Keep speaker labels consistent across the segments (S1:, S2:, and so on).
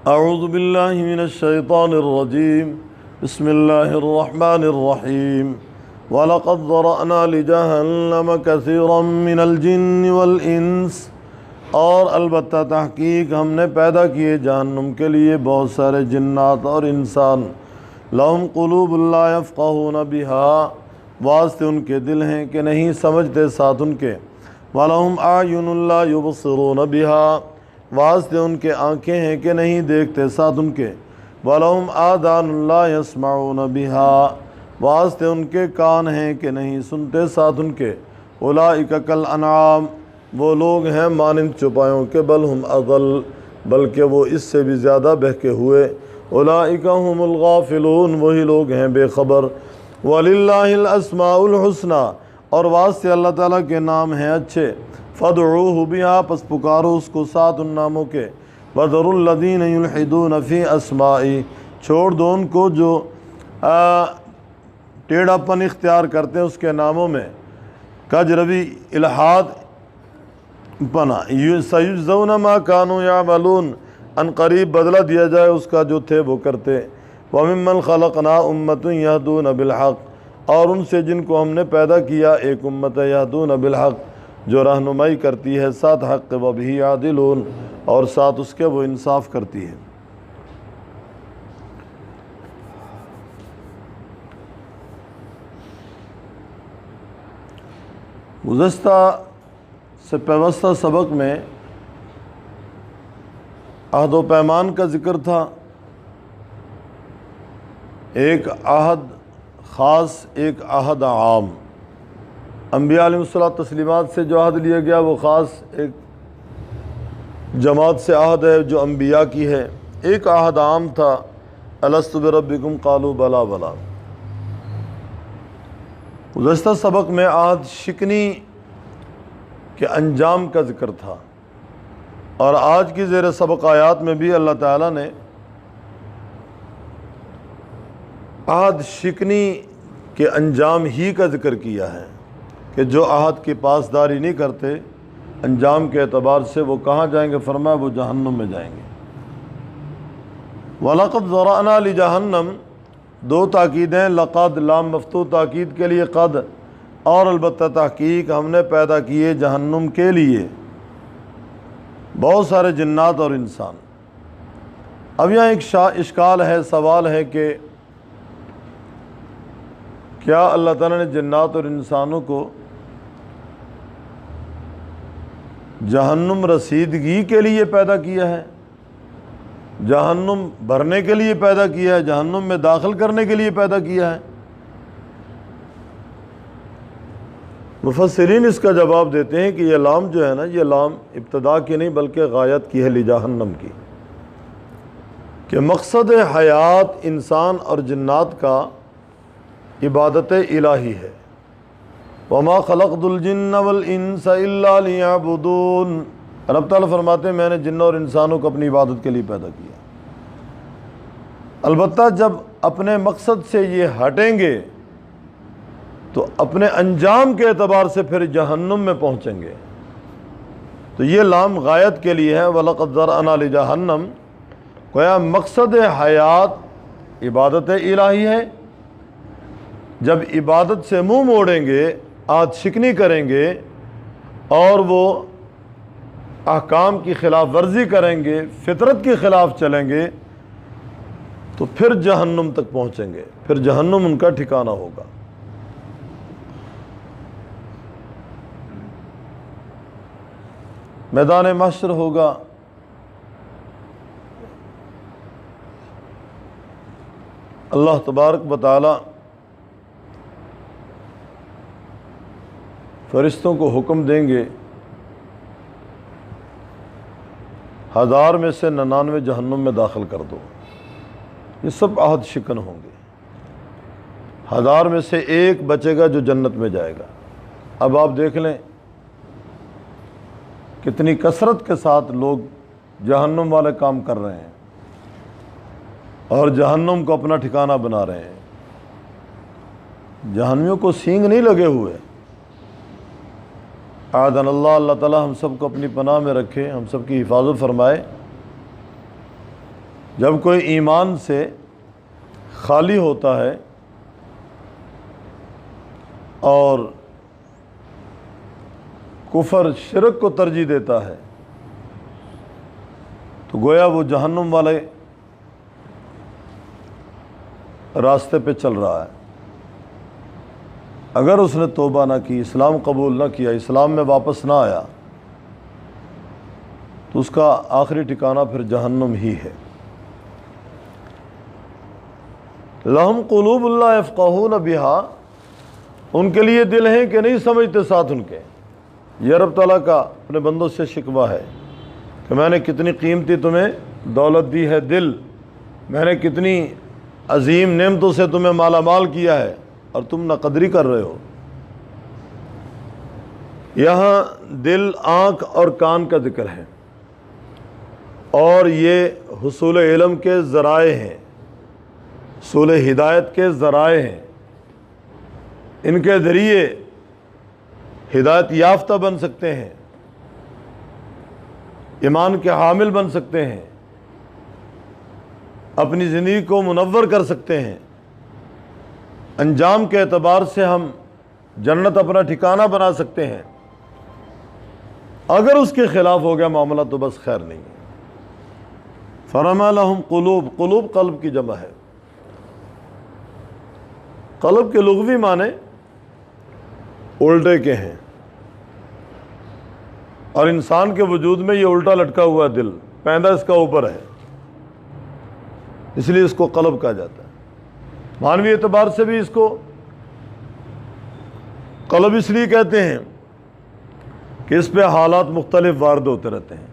S1: اعوذ باللہ من الشیطان الرجیم بسم اللہ الرحمن الرحیم وَلَقَدْ ذَرَأْنَا لِجَهَنَّمَ كَثِيرًا مِنَ الْجِنِّ وَالْإِنسِ، اور البتہ تحقیق ہم نے پیدا کیے جہنم کے لیے بہت سارے جنات اور انسان، لَهُمْ قُلُوبٌ لَا يَفْقَهُونَ بِهَا، واسطے ان کے دل ہیں کہ نہیں سمجھتے ساتھ ان کے، وَلَهُمْ أَعْيُنٌ لَا يُبْصِرُونَ بِهَا، واسطے ان کے آنکھیں ہیں کہ نہیں دیکھتے ساتھ ان کے، وَلَهُمْ آذَانٌ لَا يَسْمَعُونَ بِهَا، واسطے ان کے کان ہیں کہ نہیں سنتے ساتھ ان کے، أُولَئِكَ كَالْأَنْعَامِ، وہ لوگ ہیں مانند چوپایوں کے، بل ہم اضل، بلکہ وہ اس سے بھی زیادہ بہکے ہوئے، أُولَئِكَ هُمُ الْغَافِلُونَ، وہی لوگ ہیں بے خبر، وَلِلَّهِ الْأَسْمَاءُ الْحُسْنَى، اور واسطے اللہ تعالیٰ کے نام ہیں اچھے، فَادْعُوهُ بِهَا، پس پکارو اس کو ساتھ ان ناموں کے، وَذَرُوا الَّذِينَ يُلْحِدُونَ فِي أَسْمَائِهِ، چھوڑ دو ان کو جو ٹیڑھا پن اختیار کرتے ہیں اس کے ناموں میں، کجروی الحاد پنا، سَيُجْزَوْنَ مَا كَانُوا يَعْمَلُونَ، ان قریب بدلہ دیا جائے اس کا جو تھے وہ کرتے، وَمِمَّنْ خَلَقْنَا أُمَّةٌ يَهْدُونَ بِالْحَقِّ، اور ان سے جن کو ہم نے پیدا کیا ایک امت ہے، يَهْدُونَ بِالْحَقِّ، جو رہنمائی کرتی ہے ساتھ حق، وَبِهِ يَعْدِلُونَ، اور ساتھ اس کے وہ انصاف کرتی ہے۔ گزشتہ سے پیوستہ سبق میں عہد و پیمان کا ذکر تھا، ایک عہد خاص ایک عہد عام، انبیاء علیہ الصلوۃ والتسلیمات سے جو عہد لیا گیا وہ خاص ایک جماعت سے عہد ہے جو انبیاء کی ہے، ایک عہد عام تھا، الست بربکم قالوا بلا بلا۔ گزشتہ سبق میں عہد شکنی کے انجام کا ذکر تھا، اور آج کی زیر سبق آیات میں بھی اللہ تعالیٰ نے عہد شکنی کے انجام ہی کا ذکر کیا ہے کہ جو عہد کی پاسداری نہیں کرتے انجام کے اعتبار سے وہ کہاں جائیں گے، فرمایا وہ جہنم میں جائیں گے۔ وَلَقَدْ ذَرَأْنَا لِجَهَنَّمَ، دو تاکیدیں، لقد لام مفتوح تاکید کے لیے، قد، اور البتہ تحقیق ہم نے پیدا کیے جہنم کے لیے بہت سارے جنات اور انسان۔ اب یہاں ایک اشکال ہے، سوال ہے کہ کیا اللہ تعالیٰ نے جنات اور انسانوں کو جہنم رسیدگی کے لیے پیدا کیا ہے، جہنم بھرنے کے لیے پیدا کیا ہے، جہنم میں داخل کرنے کے لیے پیدا کیا ہے؟ مفسرین اس کا جواب دیتے ہیں کہ یہ لام جو ہے نا، یہ لام ابتدا کی نہیں بلکہ غایت کی ہے، لجہنم کی، کہ مقصد حیات انسان اور جنات کا عبادت الہی ہے۔ وَمَا خَلَقْتُ الْجِنَّ وَالْإِنسَ إِلَّا لِيَعْبُدُونَ، رب تعالیٰ فرماتے ہیں میں نے جنوں اور انسانوں کو اپنی عبادت کے لیے پیدا کیا، البتہ جب اپنے مقصد سے یہ ہٹیں گے تو اپنے انجام کے اعتبار سے پھر جہنم میں پہنچیں گے۔ تو یہ لام غایت کے لیے ہے، وَلَقَدْ ذَرَأْنَا لِجَهَنَّمَ، گویا مقصد حیات عبادت الہی ہے، جب عبادت سے منہ موڑیں گے، عہد شکنی کریں گے اور وہ احکام کی خلاف ورزی کریں گے، فطرت کے خلاف چلیں گے، تو پھر جہنم تک پہنچیں گے، پھر جہنم ان کا ٹھکانہ ہوگا۔ میدان محشر ہوگا، اللہ تبارک و تعالی فرشتوں کو حکم دیں گے 1000 میں سے 99 جہنم میں داخل کر دو، یہ سب عہد شکن ہوں گے، 1000 میں سے ایک بچے گا جو جنت میں جائے گا۔ اب آپ دیکھ لیں کتنی کثرت کے ساتھ لوگ جہنم والے کام کر رہے ہیں اور جہنم کو اپنا ٹھکانہ بنا رہے ہیں۔ جہنمیوں کو سینگ نہیں لگے ہوئے، اعاذنا اللہ، اللہ تعالی ہم سب کو اپنی پناہ میں رکھے، ہم سب کی حفاظت فرمائے۔ جب کوئی ایمان سے خالی ہوتا ہے اور کفر شرک کو ترجیح دیتا ہے تو گویا وہ جہنم والے راستے پہ چل رہا ہے۔ اگر اس نے توبہ نہ کی، اسلام قبول نہ کیا، اسلام میں واپس نہ آیا تو اس کا آخری ٹھکانہ پھر جہنم ہی ہے۔ لہم قلوب لا یفقہون بہا، ان کے لیے دل ہیں کہ نہیں سمجھتے ساتھ ان کے۔ یہ رب تعالیٰ کا اپنے بندوں سے شکوہ ہے کہ میں نے کتنی قیمتی تمہیں دولت دی ہے دل، میں نے کتنی عظیم نعمتوں سے تمہیں مالا مال کیا ہے اور تم نہ قدری کر رہے ہو۔ یہاں دل، آنکھ اور کان کا ذکر ہے، اور یہ حصول علم کے ذرائع ہیں، حصول ہدایت کے ذرائع ہیں۔ ان کے ذریعے ہدایت یافتہ بن سکتے ہیں، ایمان کے حامل بن سکتے ہیں، اپنی زندگی کو منور کر سکتے ہیں، انجام کے اعتبار سے ہم جنت اپنا ٹھکانہ بنا سکتے ہیں۔ اگر اس کے خلاف ہو گیا معاملہ تو بس خیر نہیں۔ فرما لہم قلوب، قلوب قلب کی جمع ہے۔ قلب کے لغوی معنی الٹے کے ہیں، اور انسان کے وجود میں یہ الٹا لٹکا ہوا دل، پیندہ اس کا اوپر ہے، اس لیے اس کو قلب کہا جاتا ہے۔ معنوی اعتبار سے بھی اس کو قلب اس لیے کہتے ہیں کہ اس پہ حالات مختلف وارد ہوتے رہتے ہیں۔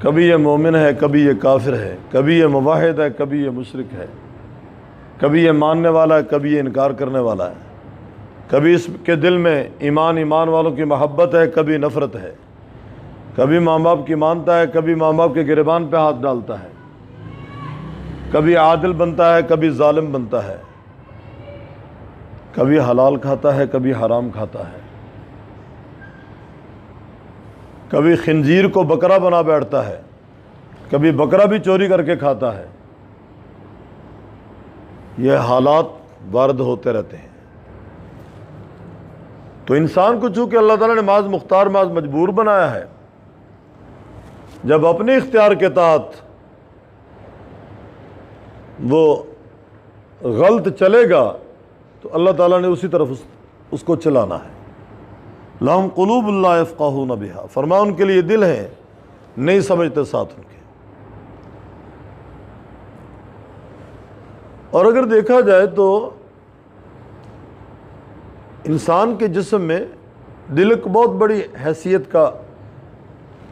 S1: کبھی یہ مومن ہے، کبھی یہ کافر ہے، کبھی یہ موحد ہے، کبھی یہ مشرک ہے، کبھی یہ ماننے والا ہے، کبھی یہ انکار کرنے والا ہے، کبھی اس کے دل میں ایمان والوں کی محبت ہے، کبھی نفرت ہے، کبھی ماں باپ کی مانتا ہے، کبھی ماں باپ کے گریبان پہ ہاتھ ڈالتا ہے، کبھی عادل بنتا ہے، کبھی ظالم بنتا ہے، کبھی حلال کھاتا ہے، کبھی حرام کھاتا ہے، کبھی خنزیر کو بکرا بنا بیٹھتا ہے، کبھی بکرا بھی چوری کر کے کھاتا ہے۔ یہ حالات وارد ہوتے رہتے ہیں۔ تو انسان کو چونکہ اللہ تعالیٰ نے محض مختار، محض مجبور بنایا ہے، جب اپنے اختیار کے تحت وہ غلط چلے گا تو اللہ تعالیٰ نے اسی طرف اس کو چلانا ہے۔ لہم قلوب لا یفقہون بہا، فرما ان کے لیے دل ہیں نہیں سمجھتے ساتھ ان کے۔ اور اگر دیکھا جائے تو انسان کے جسم میں دل ایک بہت بڑی حیثیت کا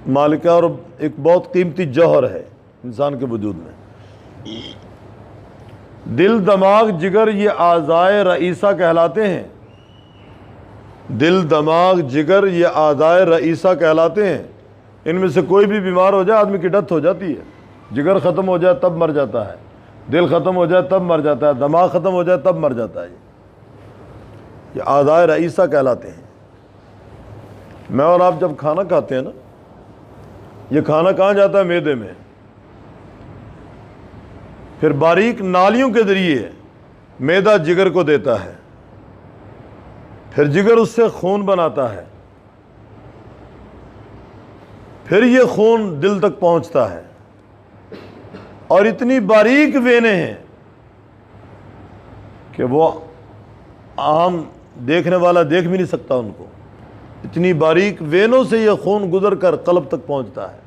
S1: مالک ہے اور ایک بہت قیمتی جوہر ہے انسان کے وجود میں۔ دل، دماغ، جگر یہ اعضائے رئیسہ کہلاتے ہیں۔ دل، دماغ، جگر یہ اعضائے رئیسہ کہلاتے ہیں۔ ان میں سے کوئی بھی بیمار ہو جائے آدمی کی ڈیتھ ہو جاتی ہے۔ جگر ختم ہو جائے تب مر جاتا ہے، دل ختم ہو جائے تب مر جاتا ہے، دماغ ختم ہو جائے تب مر جاتا ہے۔ یہ اعضائے رئیسہ کہلاتے ہیں۔ میں اور آپ جب کھانا کھاتے ہیں نا، یہ کھانا کہاں جاتا ہے؟ معدے میں، پھر باریک نالیوں کے ذریعے معدہ جگر کو دیتا ہے، پھر جگر اس سے خون بناتا ہے، پھر یہ خون دل تک پہنچتا ہے، اور اتنی باریک وینے ہیں کہ وہ عام دیکھنے والا دیکھ بھی نہیں سکتا ان کو۔ اتنی باریک وینوں سے یہ خون گزر کر قلب تک پہنچتا ہے،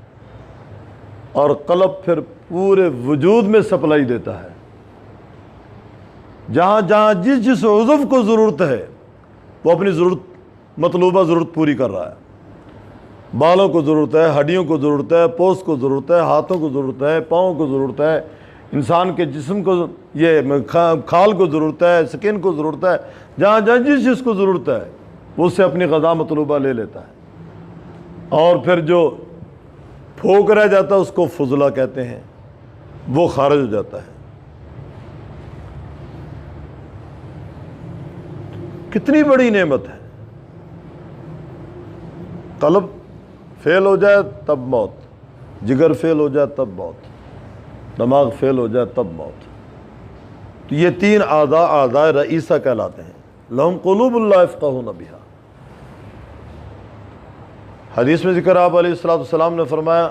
S1: اور قلب پھر پورے وجود میں سپلائی دیتا ہے۔ جہاں جہاں جس عضو کو ضرورت ہے وہ اپنی مطلوبہ ضرورت پوری کر رہا ہے۔ بالوں کو ضرورت ہے، ہڈیوں کو ضرورت ہے، پوست کو ضرورت ہے، ہاتھوں کو ضرورت ہے، پاؤں کو ضرورت ہے، انسان کے جسم کو، یہ کھال کو ضرورت ہے، سکن کو ضرورت ہے۔ جہاں جہاں جس چیز کو ضرورت ہے وہ اس سے اپنی غذا مطلوبہ لے لیتا ہے، اور پھر جو پھوک رہ جاتا ہے اس کو فضلہ کہتے ہیں، وہ خارج ہو جاتا ہے۔ کتنی بڑی نعمت ہے۔ قلب فیل ہو جائے تب موت، جگر فیل ہو جائے تب موت، دماغ فیل ہو جائے تب موت۔ تو یہ تین اعضاء رئیسہ کہلاتے ہیں۔ لہم قلوب لا یفقہون بہا۔ حدیث میں ذکر آپ علیہ السلام نے فرمایا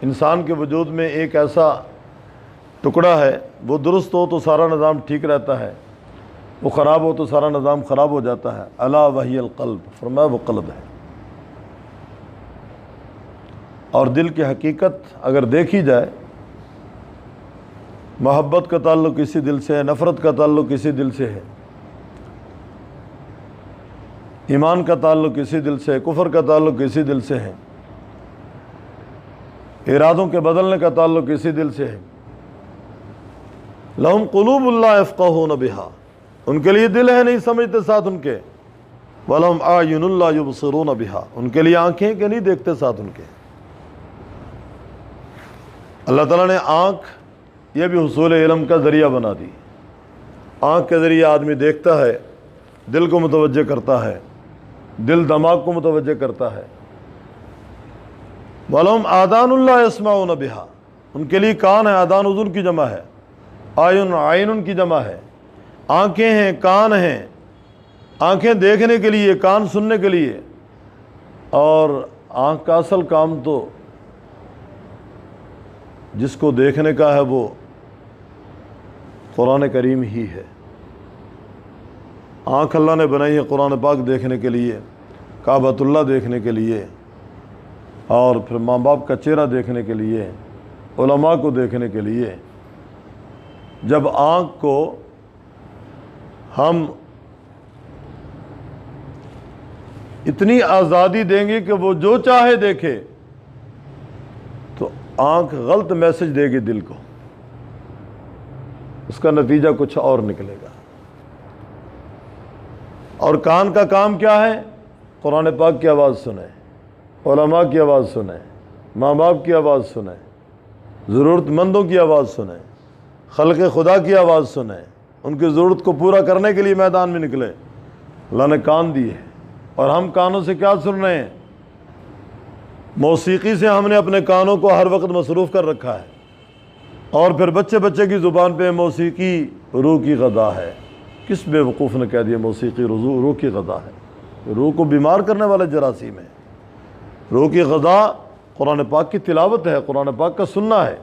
S1: انسان کے وجود میں ایک ایسا ٹکڑا ہے، وہ درست ہو تو سارا نظام ٹھیک رہتا ہے، وہ خراب ہو تو سارا نظام خراب ہو جاتا ہے۔ الا وہی القلب، فرمایا وہ قلب ہے۔ اور دل کی حقیقت اگر دیکھی جائے، محبت کا تعلق اسی دل سے ہے، نفرت کا تعلق اسی دل سے ہے، ایمان کا تعلق اسی دل سے ہے، کفر کا تعلق اسی دل سے ہے، ارادوں کے بدلنے کا تعلق اسی دل سے ہے۔ لہم قلوب لا یفقہون بہا، ان کے لیے دل ہے نہیں سمجھتے ساتھ ان کے، وَلَهُمْ أَعْيُنٌ لَا يُبْصِرُونَ بِهَا، ان کے لیے آنکھیں کہ نہیں دیکھتے ساتھ ان کے۔ اللہ تعالیٰ نے آنکھ یہ بھی حصول علم کا ذریعہ بنا دی۔ آنکھ کے ذریعے آدمی دیکھتا ہے، دل کو متوجہ کرتا ہے، دل دماغ کو متوجہ کرتا ہے۔ وَلَهُمْ آذَانٌ لَا يَسْمَعُونَ بِهَا، ان کے لیے کان ہے، آذان اذن کی جمع ہے، عین کی جمع ہے، آنکھیں ہیں، کان ہیں، آنکھیں دیکھنے کے لیے، کان سننے کے لیے، اور آنکھ کا اصل کام تو جس کو دیکھنے کا ہے وہ قرآن کریم ہی ہے۔ آنکھ اللہ نے بنائی ہے قرآن پاک دیکھنے کے لیے، کعبۃ اللہ دیکھنے کے لیے، اور پھر ماں باپ کا چہرہ دیکھنے کے لیے، علماء کو دیکھنے کے لیے۔ جب آنکھ کو ہم اتنی آزادی دیں گے کہ وہ جو چاہے دیکھے، تو آنکھ غلط میسج دے گی دل کو، اس کا نتیجہ کچھ اور نکلے گا۔ اور کان کا کام کیا ہے؟ قرآن پاک کی آواز سنیں، علماء کی آواز سنیں، ماں باپ کی آواز سنیں، ضرورت مندوں کی آواز سنیں، خلق خدا کی آواز سنیں، ان کی ضرورت کو پورا کرنے کے لیے میدان میں نکلے۔ اللہ نے کان دیے، اور ہم کانوں سے کیا سن رہے ہیں؟ موسیقی سے ہم نے اپنے کانوں کو ہر وقت مصروف کر رکھا ہے، اور پھر بچے کی زبان پہ موسیقی روح کی غذا ہے۔ کس بے وقوف نے کہہ دیا موسیقی روح کی غذا ہے؟ روح کو بیمار کرنے والا جراثیم ہے۔ روح کی غذا قرآن پاک کی تلاوت ہے، قرآن پاک کا سننا ہے۔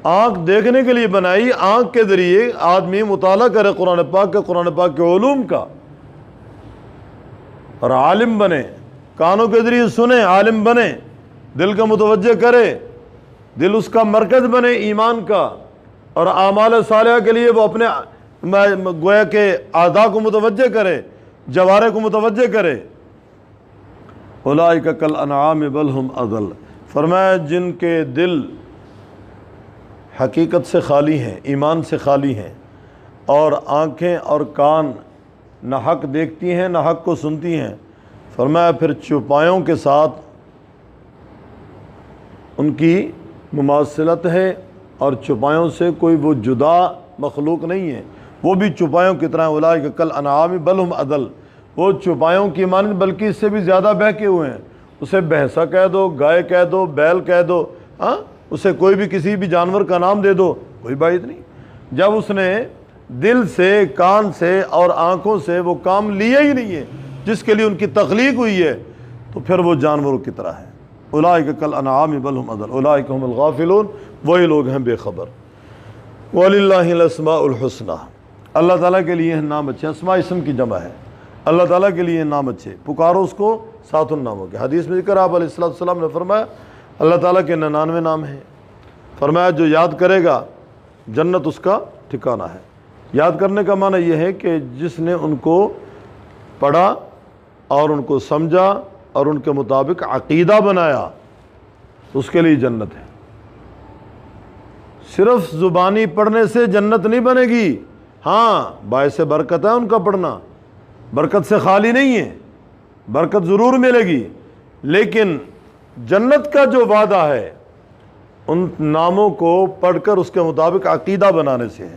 S1: آنکھ دیکھنے کے لیے بنائی، آنکھ کے ذریعے آدمی مطالعہ کرے قرآن پاک کا، قرآن پاک کے علوم کا، اور عالم بنے۔ کانوں کے ذریعے سنے، عالم بنے، دل کا متوجہ کرے، دل اس کا مرکز بنے ایمان کا، اور اعمال صالحہ کے لیے وہ اپنے گویا کہ اعضاء کو متوجہ کرے، جوارح کو متوجہ کرے۔ اولئک کالانعام بل ھم اضل، فرمایا جن کے دل حقیقت سے خالی ہیں، ایمان سے خالی ہیں، اور آنکھیں اور کان نہ حق دیکھتی ہیں نہ حق کو سنتی ہیں، فرمایا پھر چوپایوں کے ساتھ ان کی مماثلت ہے، اور چوپایوں سے کوئی وہ جدا مخلوق نہیں ہے، وہ بھی چوپایوں کی طرح۔ اولئک کالانعام بل ھم اضل، وہ چوپایوں کی مانند بلکہ اس سے بھی زیادہ بہکے ہوئے ہیں۔ اسے بھینسا کہہ دو، گائے کہہ دو، بیل کہہ دو، اسے کوئی بھی کسی بھی جانور کا نام دے دو، کوئی بات نہیں۔ جب اس نے دل سے، کان سے اور آنکھوں سے وہ کام لیا ہی نہیں ہے جس کے لیے ان کی تخلیق ہوئی ہے، تو پھر وہ جانوروں کی طرح ہے۔ اولئک کالانعام بل ھم اضل اولئک ھم الغافلون، وہی لوگ ہیں بے خبر۔ وَلِلَّهِ الْأَسْمَاءُ الْحُسْنَى، اللہ تعالیٰ کے لیے نام اچھے، اسماء اسم کی جمع ہے، اللہ تعالیٰ کے لیے نام اچھے، پکارو اس کو ساتھ ان ناموں کے۔ حدیث میں ذکر آپ علیہ السلام نے فرمایا اللہ تعالیٰ کے 99 نام ہیں، فرمایا جو یاد کرے گا جنت اس کا ٹھکانہ ہے۔ یاد کرنے کا معنی یہ ہے کہ جس نے ان کو پڑھا اور ان کو سمجھا اور ان کے مطابق عقیدہ بنایا، اس کے لیے جنت ہے۔ صرف زبانی پڑھنے سے جنت نہیں بنے گی، ہاں باعث برکت ہے ان کا پڑھنا، برکت سے خالی نہیں ہے، برکت ضرور ملے گی، لیکن جنت کا جو وعدہ ہے ان ناموں کو پڑھ کر اس کے مطابق عقیدہ بنانے سے ہے۔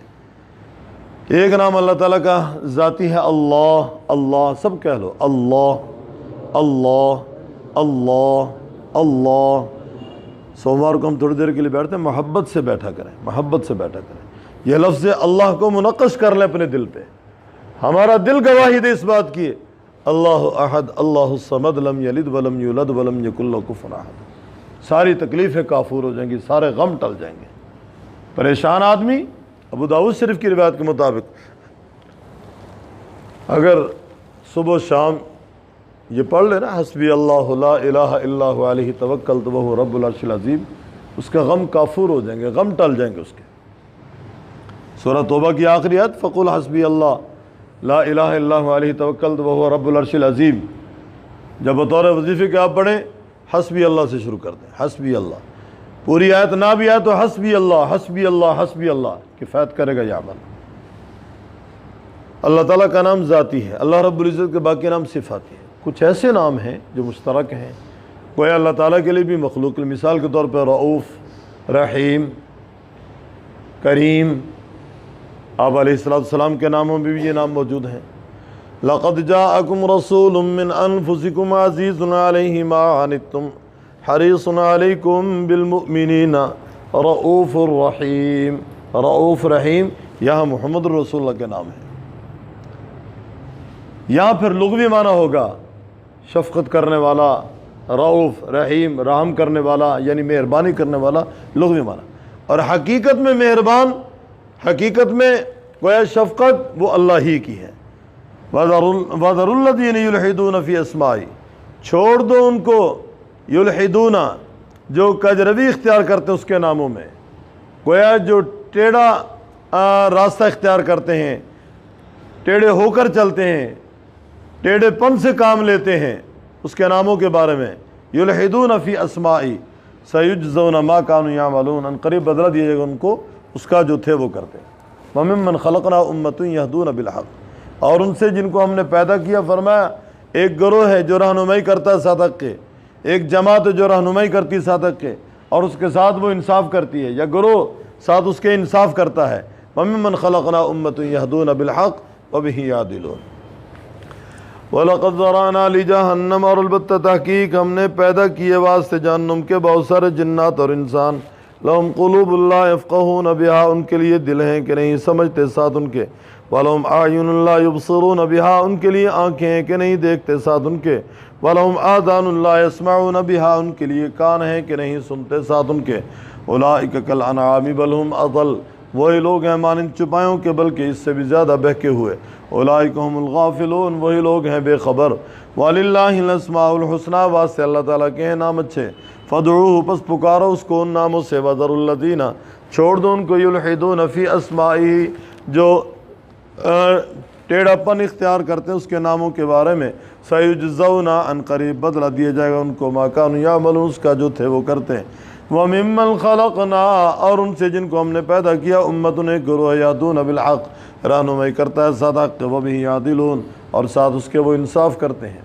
S1: ایک نام اللہ تعالیٰ کا ذاتی ہے اللہ، اللہ سب کہہ لو، اللہ اللہ اللہ اللہ. سوموار کو ہم تھوڑی دیر کے لیے بیٹھتے ہیں, محبت سے بیٹھا کریں, محبت سے بیٹھا کریں. یہ لفظ اللہ کو منقش کر لیں اپنے دل پہ, ہمارا دل گواہی دے اس بات کی, اللہ احد اللہ الصمد لم یلد ولم یولد ولم یکن لہ کفوا احد. ساری تکلیفیں کافور ہو جائیں گی, سارے غم ٹل جائیں گے. پریشان آدمی, ابو داؤد شریف کی روایت کے مطابق اگر صبح و شام یہ پڑھ لے نا, حسبی اللہ لا الہ الا هو علیہ توکلت وہو رب العرش العظیم, اس کا غم کافور ہو جائیں گے, غم ٹل جائیں گے اس کے. سورہ توبہ کی آخری آیت فقل حسبی اللہ لا الہ الا هو علیہ توکلت وہو رب العرش العظیم, جب بطور وظیفے کے آپ پڑھیں حسبی اللہ سے شروع کر دیں, حسبی اللہ. پوری آیت نہ بھی آئے تو حسبی اللہ حسبی اللہ حسبی اللہ کفایت کرے گا یہ عمل. اللہ تعالیٰ کا نام ذاتی ہے, اللہ رب العزت کے باقی نام صفاتی ہے. کچھ ایسے نام ہیں جو مشترک ہیں, گویا اللہ تعالیٰ کے لیے بھی مخلوق, مثال کے طور پر رؤوف, رحیم, کریم. آپ علیہ السلام کے ناموں میں بھی یہ نام موجود ہیں. لَقَدْ جَاءَكُمْ رَسُولٌ مِّنْ أَنفُسِكُمْ عَزِيزٌ عَلَيْهِ مَا عَنِتُّمْ حَرِيصٌ عَلَيْكُمْ بِالْمُؤْمِنِينَ رؤوف الرحیم. رؤوف رحیم یہاں محمد رسول اللہ کے نام ہیں. یہاں پھر لغوی معنی ہوگا شفقت کرنے والا, رؤوف رحیم رحم کرنے والا یعنی مہربانی کرنے والا, لغوی معنی. اور حقیقت میں مہربان, حقیقت میں گویا شفقت وہ اللہ ہی کی ہے. وَذَرُوا الَّذِينَ يُلْحِدُونَ فِي أَسْمَائِهِ, چھوڑ دو ان کو, یلحدون جو کجروی اختیار کرتے ہیں اس کے ناموں میں, گویا جو ٹیڑھا راستہ اختیار کرتے ہیں, ٹیڑھے ہو کر چلتے ہیں, ٹیڑھے پن سے کام لیتے ہیں, اس کے ناموں کے بارے میں. یلحدون فی اسمائی سیجزون ما کانوا یعملون, ان قریب بدلہ دیا جائے گا ان کو اس کا جو تھے وہ کرتے. وممن خلقنا امۃ یہدون بالحق, اور ان سے جن کو ہم نے پیدا کیا فرمایا ایک گروہ ہے جو رہنمائی کرتا ہے صادق کے, ایک جماعت ہے جو رہنمائی کرتی ہے صادق کے اور اس کے ساتھ وہ انصاف کرتی ہے, یا گروہ ساتھ اس کے انصاف کرتا ہے. وممن خلقنا امۃ یہدون بالحق وبہ یعدلون. وَلَقَدْ ذَرَأْنَا لِجَهَنَّمَ, اور البتہ تحقیق ہم نے پیدا کیے واسطے جہنم کے بہت سارے جنات اور انسان. لَهُمْ قُلُوبٌ لَا يَفْقَهُونَ بِهَا, ان کے لیے دل ہیں کہ نہیں سمجھتے ساتھ ان کے. وَلَهُمْ أَعْيُنٌ لَا يُبْصِرُونَ بِهَا, ان کے لیے آنکھیں ہیں کہ نہیں دیکھتے ساتھ ان کے. وَلَهُمْ آذَانٌ لَا يَسْمَعُونَ بِهَا, ان کے لیے کان ہیں کہ نہیں سنتے ساتھ ان کے. أُولَٰئِكَ كَالْأَنْعَامِ بَلْ هُمْ أَضَلُّ, وہی لوگ ہیں مانند چپایوں کے بلکہ اس سے بھی زیادہ بہکے ہوئے. اولئک هم الغافلون, وہی لوگ ہیں بے خبر. وَلِلَّهِ الْأَسْمَاءُ الْحُسْنَىٰ, واسطے اللہ تعالیٰ کے ہیں نام اچھے. فَادْعُوهُ, پس پکارو اس کو ان ناموں سے. وَذَرُوا الَّذِينَ, چھوڑ دو ان کو, یلحدون فی اسمائه, جو ٹیڑھا پن اختیار کرتے ہیں اس کے ناموں کے بارے میں. سَيُجْزَوْنَ, ان قریب بدلہ دیا جائے گا ان کو, مَا كَانُوا يَعْمَلُونَ, اس کا جو تھے وہ کرتے ہیں. وَمِمَّنْ خَلَقْنَا, اور ان سے جن کو ہم نے پیدا کیا, امتن ایک گروہ, یہدون بالحق, رہنمائی کرتا ہے صادق, وبہ یعدلون, اور ساتھ اس کے وہ انصاف کرتے ہیں.